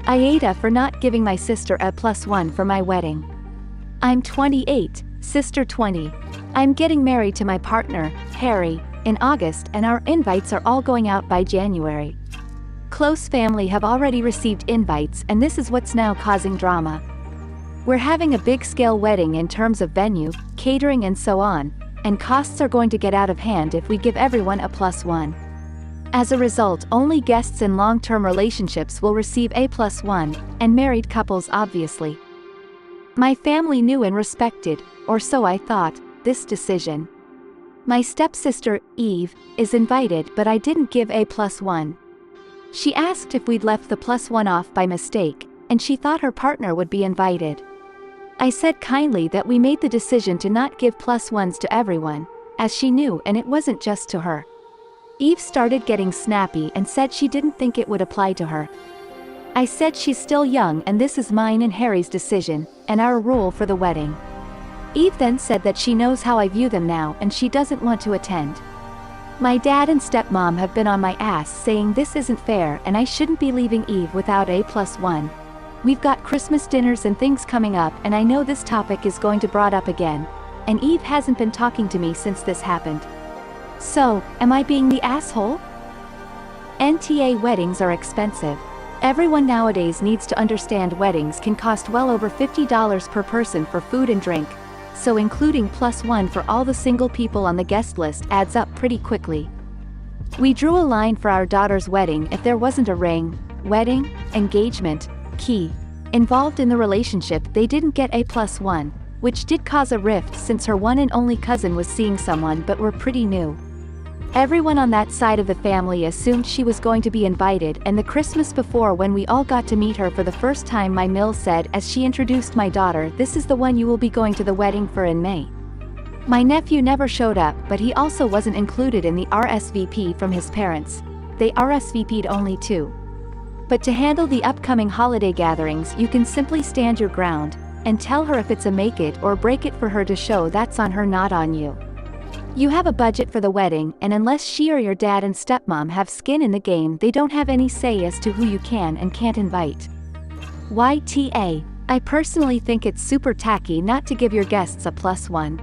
AITA for not giving my sister a +1 for my wedding. I'm 28, sister 20. I'm getting married to my partner, Harry, in August, and our invites are all going out by January. Close family have already received invites, and this is what's now causing drama. We're having a big-scale wedding in terms of venue, catering and so on, and costs are going to get out of hand if we give everyone a +1. As a result, only guests in long-term relationships will receive a +1, and married couples obviously. My family knew and respected, or so I thought, this decision. My stepsister, Eve, is invited, but I didn't give a +1. She asked if we'd left the +1 off by mistake, and she thought her partner would be invited. I said kindly that we made the decision to not give +1s to everyone, as she knew, and it wasn't just to her. Eve started getting snappy and said she didn't think it would apply to her. I said she's still young and this is mine and Harry's decision, and our rule for the wedding. Eve then said that she knows how I view them now and she doesn't want to attend. My dad and stepmom have been on my ass saying this isn't fair and I shouldn't be leaving Eve without a +1. We've got Christmas dinners and things coming up, and I know this topic is going to brought up again, and Eve hasn't been talking to me since this happened. So, am I being the asshole? NTA weddings are expensive. Everyone nowadays needs to understand weddings can cost well over $50 per person for food and drink, so including +1 for all the single people on the guest list adds up pretty quickly. We drew a line for our daughter's wedding if there wasn't a ring, wedding, engagement, key involved in the relationship. They didn't get a +1, which did cause a rift since her one and only cousin was seeing someone but were pretty new. Everyone on that side of the family assumed she was going to be invited, and the Christmas before when we all got to meet her for the first time, my Mill said as she introduced my daughter, "This is the one you will be going to the wedding for in May." My nephew never showed up, but he also wasn't included in the RSVP from his parents. They RSVP'd only 2. But to handle the upcoming holiday gatherings, you can simply stand your ground, and tell her if it's a make it or break it for her to show that's on her, not on you. You have a budget for the wedding, and unless she or your dad and stepmom have skin in the game, they don't have any say as to who you can and can't invite. YTA. I personally think it's super tacky not to give your guests a +1.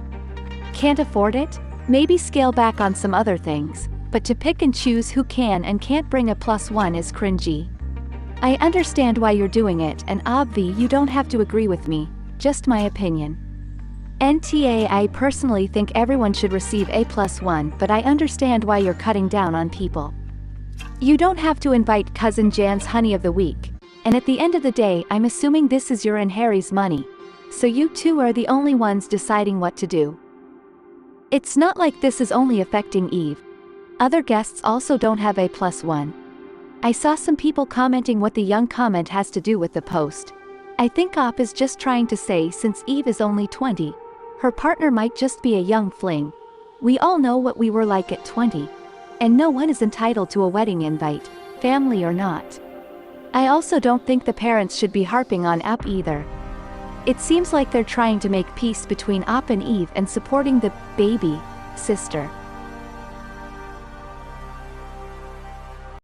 Can't afford it? Maybe scale back on some other things, but to pick and choose who can and can't bring a +1 is cringy. I understand why you're doing it, and obvi you don't have to agree with me, just my opinion. NTA. I personally think everyone should receive a +1, but I understand why you're cutting down on people. You don't have to invite cousin Jan's honey of the week, and at the end of the day I'm assuming this is your and Harry's money, so you two are the only ones deciding what to do. It's not like this is only affecting Eve. Other guests also don't have a +1. I saw some people commenting what the young comment has to do with the post. I think Op is just trying to say since Eve is only 20, her partner might just be a young fling. We all know what we were like at 20. And no one is entitled to a wedding invite, family or not. I also don't think the parents should be harping on Op either. It seems like they're trying to make peace between Op and Eve and supporting the baby sister.